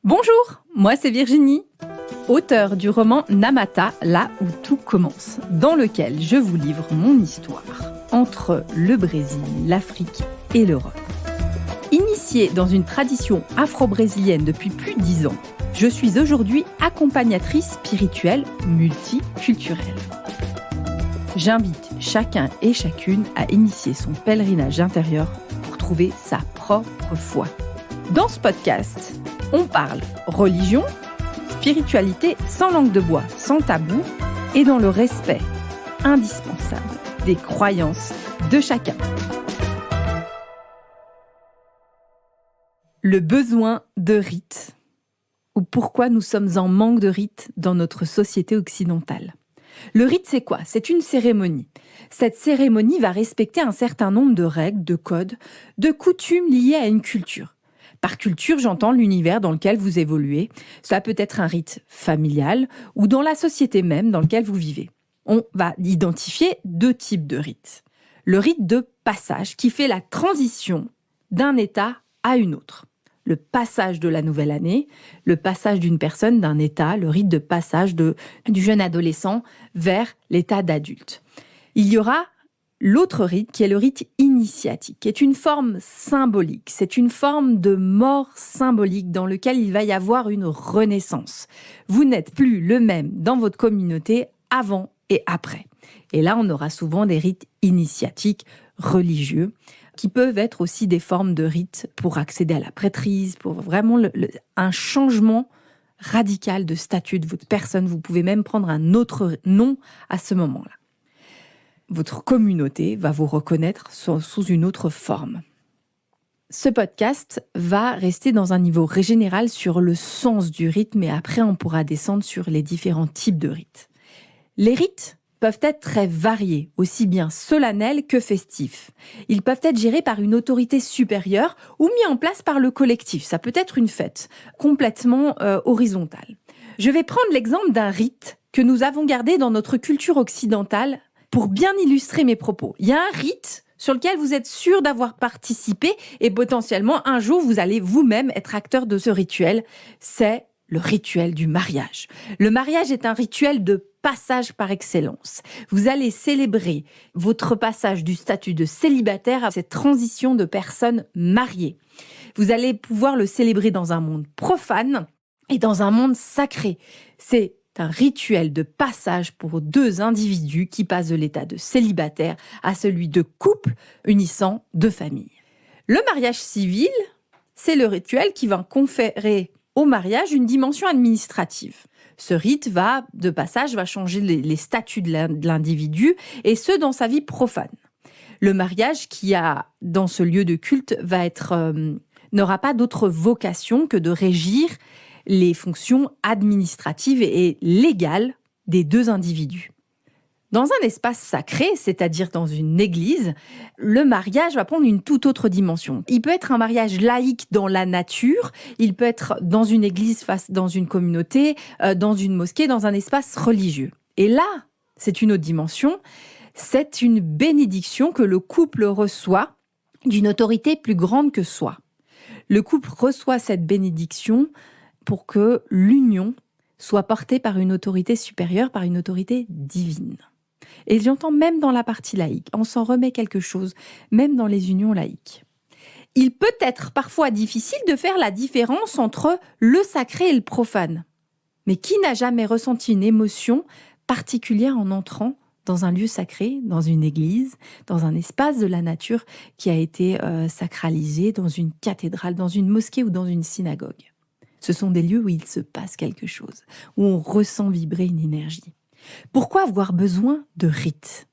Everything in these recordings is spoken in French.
Bonjour, moi c'est Virginie, auteure du roman Namata, là où tout commence, dans lequel je vous livre mon histoire entre le Brésil, l'Afrique et l'Europe. Initiée dans une tradition afro-brésilienne depuis plus de 10 ans, je suis aujourd'hui accompagnatrice spirituelle multiculturelle. J'invite chacun et chacune à initier son pèlerinage intérieur pour trouver sa propre foi. Dans ce podcast, on parle religion, spiritualité sans langue de bois, sans tabou et dans le respect indispensable des croyances de chacun. Le besoin de rites, ou pourquoi nous sommes en manque de rites dans notre société occidentale. Le rite, c'est quoi ? C'est une cérémonie. Cette cérémonie va respecter un certain nombre de règles, de codes, de coutumes liées à une culture. Par culture, j'entends l'univers dans lequel vous évoluez. Ça peut être un rite familial ou dans la société même dans laquelle vous vivez. On va identifier 2 types de rites. Le rite de passage qui fait la transition d'un état à une autre. Le passage de la nouvelle année, le passage d'une personne d'un état, le rite de passage du jeune adolescent vers l'état d'adulte. Il y aura l'autre rite, qui est le rite initiatique, qui est une forme symbolique. C'est une forme de mort symbolique dans lequel il va y avoir une renaissance. Vous n'êtes plus le même dans votre communauté avant et après. Et là, on aura souvent des rites initiatiques religieux, qui peuvent être aussi des formes de rites pour accéder à la prêtrise, pour vraiment un changement radical de statut de votre personne. Vous pouvez même prendre un autre nom à ce moment-là. Votre communauté va vous reconnaître sous une autre forme. Ce podcast va rester dans un niveau général sur le sens du rite, mais après on pourra descendre sur les différents types de rites. Les rites peuvent être très variés, aussi bien solennels que festifs. Ils peuvent être gérés par une autorité supérieure ou mis en place par le collectif. Ça peut être une fête complètement horizontale. Je vais prendre l'exemple d'un rite que nous avons gardé dans notre culture occidentale pour bien illustrer mes propos. Il y a un rite sur lequel vous êtes sûr d'avoir participé et potentiellement un jour vous allez vous-même être acteur de ce rituel. C'est le rituel du mariage. Le mariage est un rituel de passage par excellence. Vous allez célébrer votre passage du statut de célibataire à cette transition de personne mariée. Vous allez pouvoir le célébrer dans un monde profane et dans un monde sacré. C'est un rituel de passage pour 2 individus qui passent de l'état de célibataire à celui de couple unissant 2 familles. Le mariage civil, c'est le rituel qui va conférer au mariage une dimension administrative. Ce rite de passage va changer les statuts de l'individu et ce dans sa vie profane. Le mariage qui a dans ce lieu de culte n'aura pas d'autre vocation que de régir les fonctions administratives et légales des 2 individus. Dans un espace sacré, c'est-à-dire dans une église, le mariage va prendre une toute autre dimension. Il peut être un mariage laïque dans la nature, il peut être dans une église, dans une communauté, dans une mosquée, dans un espace religieux. Et là, c'est une autre dimension, c'est une bénédiction que le couple reçoit d'une autorité plus grande que soi. Le couple reçoit cette bénédiction pour que l'union soit portée par une autorité supérieure, par une autorité divine. Et j'entends même dans la partie laïque, on s'en remet quelque chose, même dans les unions laïques. Il peut être parfois difficile de faire la différence entre le sacré et le profane. Mais qui n'a jamais ressenti une émotion particulière en entrant dans un lieu sacré, dans une église, dans un espace de la nature qui a été sacralisé, dans une cathédrale, dans une mosquée ou dans une synagogue ? Ce sont des lieux où il se passe quelque chose, où on ressent vibrer une énergie. Pourquoi avoir besoin de rites ?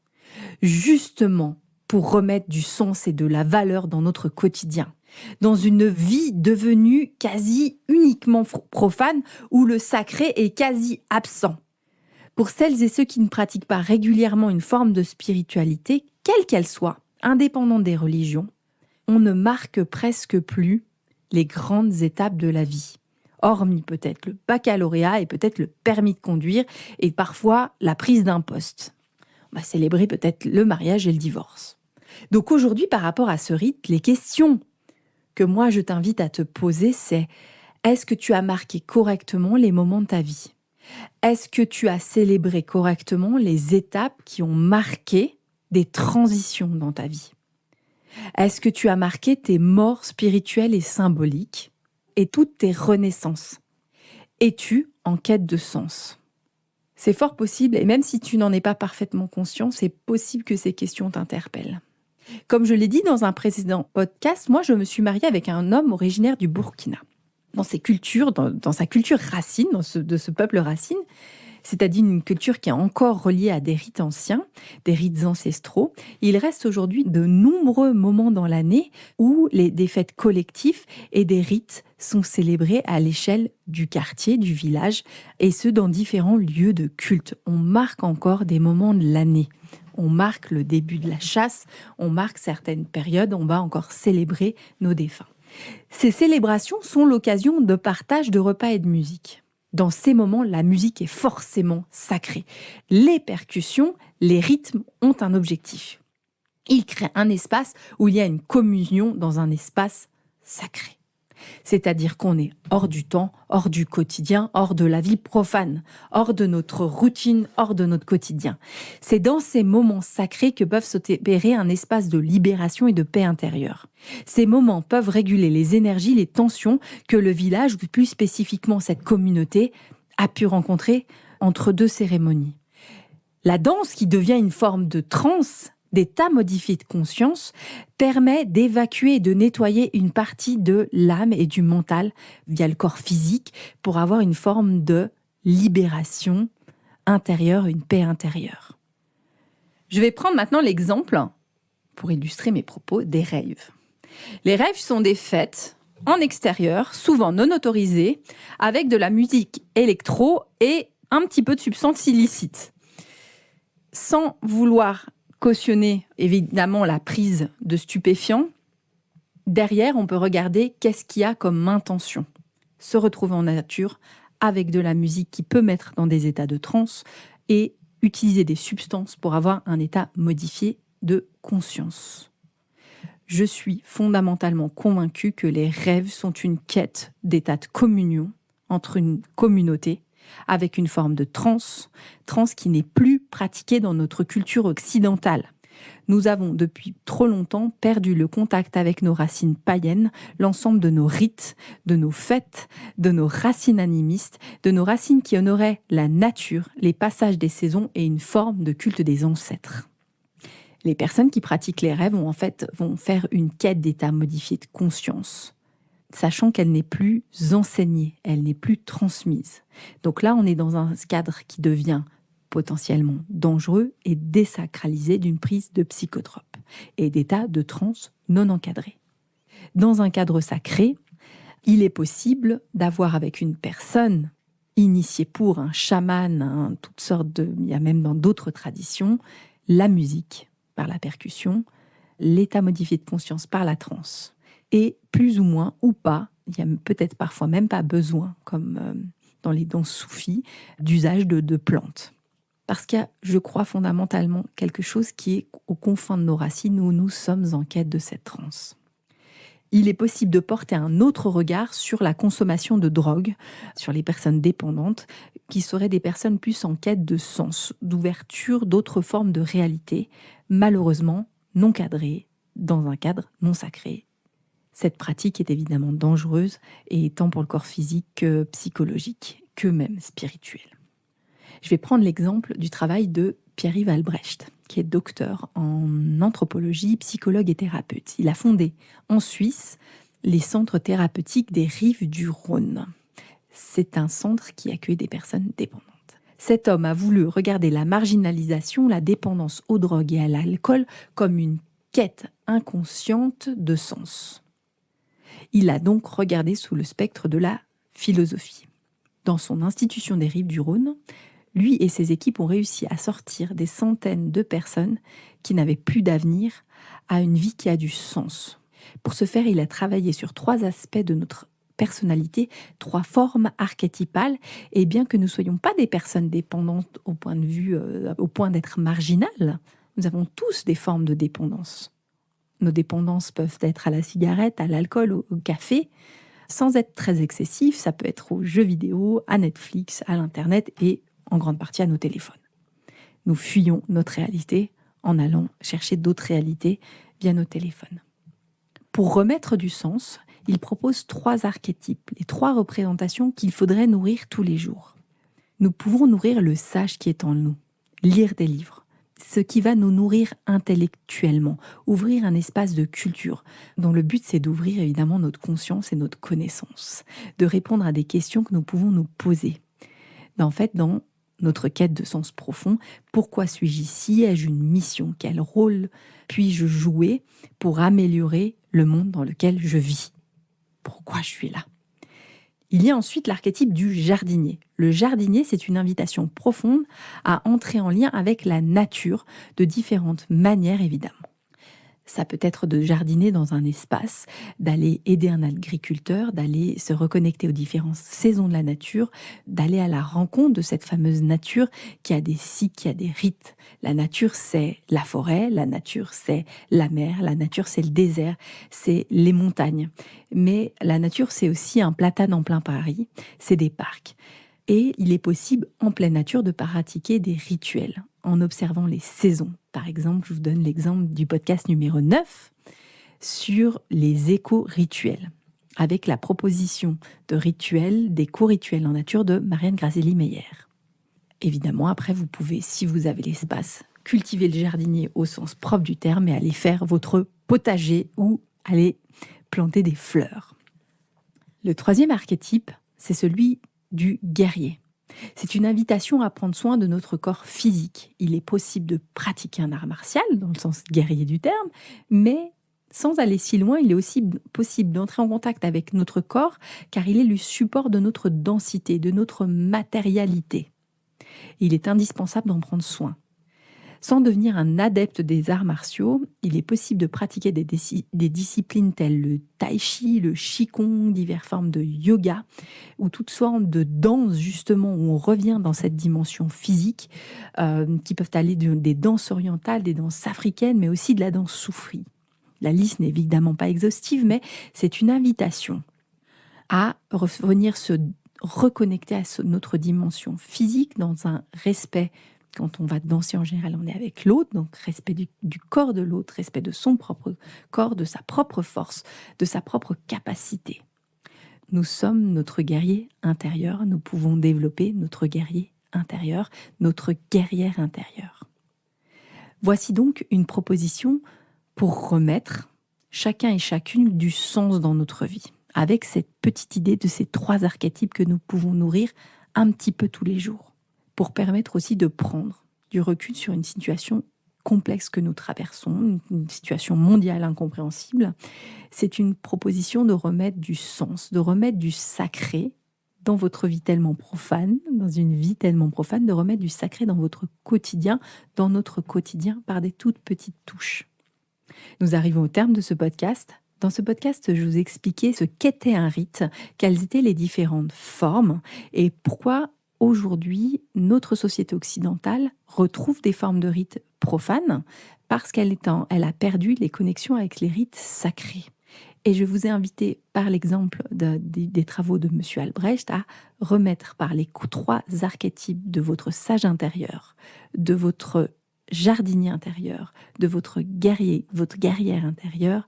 Justement pour remettre du sens et de la valeur dans notre quotidien, dans une vie devenue quasi uniquement profane, où le sacré est quasi absent. Pour celles et ceux qui ne pratiquent pas régulièrement une forme de spiritualité, quelle qu'elle soit, indépendante des religions, on ne marque presque plus les grandes étapes de la vie. Hormis peut-être le baccalauréat et peut-être le permis de conduire et parfois la prise d'un poste. On va célébrer peut-être le mariage et le divorce. Donc aujourd'hui, par rapport à ce rite, les questions que moi je t'invite à te poser, c'est Est-ce que tu as marqué correctement les moments de ta vie? Est-ce que tu as célébré correctement les étapes qui ont marqué des transitions dans ta vie? Est-ce que tu as marqué tes morts spirituelles et symboliques et toutes tes renaissances? Es-tu en quête de sens? C'est fort possible, et même si tu n'en es pas parfaitement conscient, c'est possible que ces questions t'interpellent. Comme je l'ai dit dans un précédent podcast, moi je me suis mariée avec un homme originaire du Burkina. Dans sa culture racine, de ce peuple racine, c'est-à-dire une culture qui est encore reliée à des rites anciens, des rites ancestraux. Il reste aujourd'hui de nombreux moments dans l'année où des fêtes collectives et des rites sont célébrés à l'échelle du quartier, du village, et ce dans différents lieux de culte. On marque encore des moments de l'année. On marque le début de la chasse, on marque certaines périodes, on va encore célébrer nos défunts. Ces célébrations sont l'occasion de partage de repas et de musique. Dans ces moments, la musique est forcément sacrée. Les percussions, les rythmes ont un objectif. Ils créent un espace où il y a une communion dans un espace sacré. C'est-à-dire qu'on est hors du temps, hors du quotidien, hors de la vie profane, hors de notre routine, hors de notre quotidien. C'est dans ces moments sacrés que peuvent s'opérer un espace de libération et de paix intérieure. Ces moments peuvent réguler les énergies, les tensions que le village, ou plus spécifiquement cette communauté, a pu rencontrer entre deux cérémonies. La danse, qui devient une forme de transe, d'état modifié de conscience, permet d'évacuer et de nettoyer une partie de l'âme et du mental via le corps physique pour avoir une forme de libération intérieure, une paix intérieure. Je vais prendre maintenant l'exemple, pour illustrer mes propos, des raves. Les raves sont des fêtes en extérieur, souvent non autorisées, avec de la musique électro et un petit peu de substances illicites. Sans vouloir cautionner évidemment la prise de stupéfiants, derrière on peut regarder qu'est-ce qu'il y a comme intention. Se retrouver en nature avec de la musique qui peut mettre dans des états de transe et utiliser des substances pour avoir un état modifié de conscience. Je suis fondamentalement convaincue que les rêves sont une quête d'état de communion entre une communauté avec une forme de transe qui n'est plus pratiquée dans notre culture occidentale. Nous avons depuis trop longtemps perdu le contact avec nos racines païennes, l'ensemble de nos rites, de nos fêtes, de nos racines animistes, de nos racines qui honoraient la nature, les passages des saisons et une forme de culte des ancêtres. Les personnes qui pratiquent les rêves vont faire une quête d'état modifié de conscience, sachant qu'elle n'est plus enseignée, elle n'est plus transmise. Donc là, on est dans un cadre qui devient potentiellement dangereux et désacralisé d'une prise de psychotropes et d'état de transe non encadré. Dans un cadre sacré, il est possible d'avoir avec une personne initiée pour un chaman, toutes sortes il y a même dans d'autres traditions, la musique par la percussion, l'état modifié de conscience par la transe. Et plus ou moins, ou pas, il y a peut-être parfois même pas besoin, comme dans les danses soufis, d'usage de plantes. Parce qu'il y a, je crois, fondamentalement quelque chose qui est aux confins de nos racines où nous sommes en quête de cette transe. Il est possible de porter un autre regard sur la consommation de drogue, sur les personnes dépendantes, qui seraient des personnes plus en quête de sens, d'ouverture, d'autres formes de réalité, malheureusement non cadrées, dans un cadre non sacré. Cette pratique est évidemment dangereuse, et tant pour le corps physique que psychologique, que même spirituel. Je vais prendre l'exemple du travail de Pierre-Yves Albrecht, qui est docteur en anthropologie, psychologue et thérapeute. Il a fondé en Suisse les centres thérapeutiques des rives du Rhône. C'est un centre qui accueille des personnes dépendantes. Cet homme a voulu regarder la marginalisation, la dépendance aux drogues et à l'alcool comme une quête inconsciente de sens. Il a donc regardé sous le spectre de la philosophie. Dans son institution des rives du Rhône, lui et ses équipes ont réussi à sortir des centaines de personnes qui n'avaient plus d'avenir à une vie qui a du sens. Pour ce faire, il a travaillé sur 3 aspects de notre personnalité, 3 formes archétypales, et bien que nous ne soyons pas des personnes dépendantes au point d'être marginales, nous avons tous des formes de dépendance. Nos dépendances peuvent être à la cigarette, à l'alcool, au café, sans être très excessif. Ça peut être aux jeux vidéo, à Netflix, à l'Internet et en grande partie à nos téléphones. Nous fuyons notre réalité en allant chercher d'autres réalités via nos téléphones. Pour remettre du sens, il propose 3 archétypes, les 3 représentations qu'il faudrait nourrir tous les jours. Nous pouvons nourrir le sage qui est en nous, lire des livres, ce qui va nous nourrir intellectuellement, ouvrir un espace de culture, dont le but c'est d'ouvrir évidemment notre conscience et notre connaissance, de répondre à des questions que nous pouvons nous poser. En fait, dans notre quête de sens profond, pourquoi suis-je ici? Ai-je une mission? Quel rôle puis-je jouer pour améliorer le monde dans lequel je vis? Pourquoi je suis là? Il y a ensuite l'archétype du jardinier. Le jardinier, c'est une invitation profonde à entrer en lien avec la nature de différentes manières, évidemment. Ça peut être de jardiner dans un espace, d'aller aider un agriculteur, d'aller se reconnecter aux différentes saisons de la nature, d'aller à la rencontre de cette fameuse nature qui a des cycles, qui a des rites. La nature, c'est la forêt, la nature, c'est la mer, la nature, c'est le désert, c'est les montagnes. Mais la nature, c'est aussi un platane en plein Paris, c'est des parcs. Et il est possible, en pleine nature, de pratiquer des rituels en observant les saisons. Par exemple, je vous donne l'exemple du podcast numéro 9 sur les éco-rituels, avec la proposition de rituels, d'éco-rituels en nature de Marianne Grazelli-Meyer. Évidemment, après, vous pouvez, si vous avez l'espace, cultiver le jardinier au sens propre du terme et aller faire votre potager ou aller planter des fleurs. Le 3e archétype, c'est celui du guerrier. C'est une invitation à prendre soin de notre corps physique. Il est possible de pratiquer un art martial, dans le sens guerrier du terme, mais sans aller si loin, il est aussi possible d'entrer en contact avec notre corps, car il est le support de notre densité, de notre matérialité. Il est indispensable d'en prendre soin. Sans devenir un adepte des arts martiaux, il est possible de pratiquer des disciplines telles le tai chi, le qigong, diverses formes de yoga, ou toutes sortes de danses justement où on revient dans cette dimension physique, qui peuvent aller des danses orientales, des danses africaines, mais aussi de la danse soufri. La liste n'est évidemment pas exhaustive, mais c'est une invitation à revenir se reconnecter à notre dimension physique dans un respect. Quand on va danser, en général, on est avec l'autre, donc respect du corps de l'autre, respect de son propre corps, de sa propre force, de sa propre capacité. Nous sommes notre guerrier intérieur, nous pouvons développer notre guerrier intérieur, notre guerrière intérieure. Voici donc une proposition pour remettre chacun et chacune du sens dans notre vie, avec cette petite idée de ces 3 archétypes que nous pouvons nourrir un petit peu tous les jours, pour permettre aussi de prendre du recul sur une situation complexe que nous traversons, une situation mondiale incompréhensible. C'est une proposition de remettre du sens, de remettre du sacré dans votre vie tellement profane, dans une vie tellement profane, de remettre du sacré dans votre quotidien, dans notre quotidien, par des toutes petites touches. Nous arrivons au terme de ce podcast. Dans ce podcast, je vous expliquais ce qu'était un rite, quelles étaient les différentes formes et pourquoi aujourd'hui, notre société occidentale retrouve des formes de rites profanes parce qu'elle a perdu les connexions avec les rites sacrés. Et je vous ai invité, par l'exemple des travaux de M. Albrecht, à remettre par les 3 archétypes de votre sage intérieur, de votre jardinier intérieur, de votre guerrière intérieure,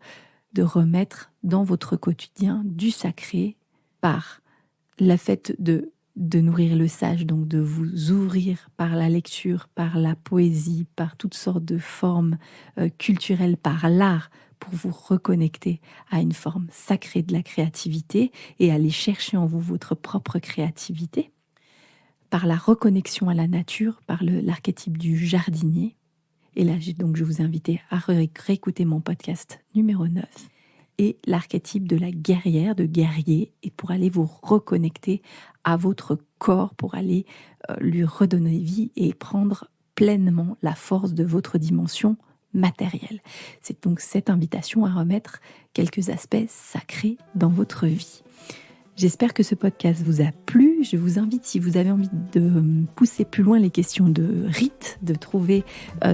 de remettre dans votre quotidien du sacré par le fait de nourrir le sage, donc de vous ouvrir par la lecture, par la poésie, par toutes sortes de formes culturelles, par l'art, pour vous reconnecter à une forme sacrée de la créativité et aller chercher en vous votre propre créativité, par la reconnexion à la nature, par l'archétype du jardinier. Et là, je vous invite à réécouter mon podcast numéro 9 et l'archétype de la guerrière, de guerrier, et pour aller vous reconnecter à votre corps, pour aller lui redonner vie et prendre pleinement la force de votre dimension matérielle. C'est donc cette invitation à remettre quelques aspects sacrés dans votre vie. J'espère que ce podcast vous a plu. Je vous invite, si vous avez envie de pousser plus loin les questions de rites, de trouver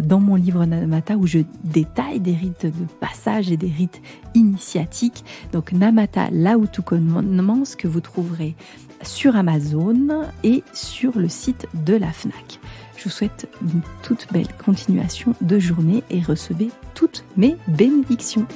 dans mon livre Namata où je détaille des rites de passage et des rites initiatiques. Donc Namata, là où tout commence, que vous trouverez sur Amazon et sur le site de la FNAC. Je vous souhaite une toute belle continuation de journée et recevez toutes mes bénédictions.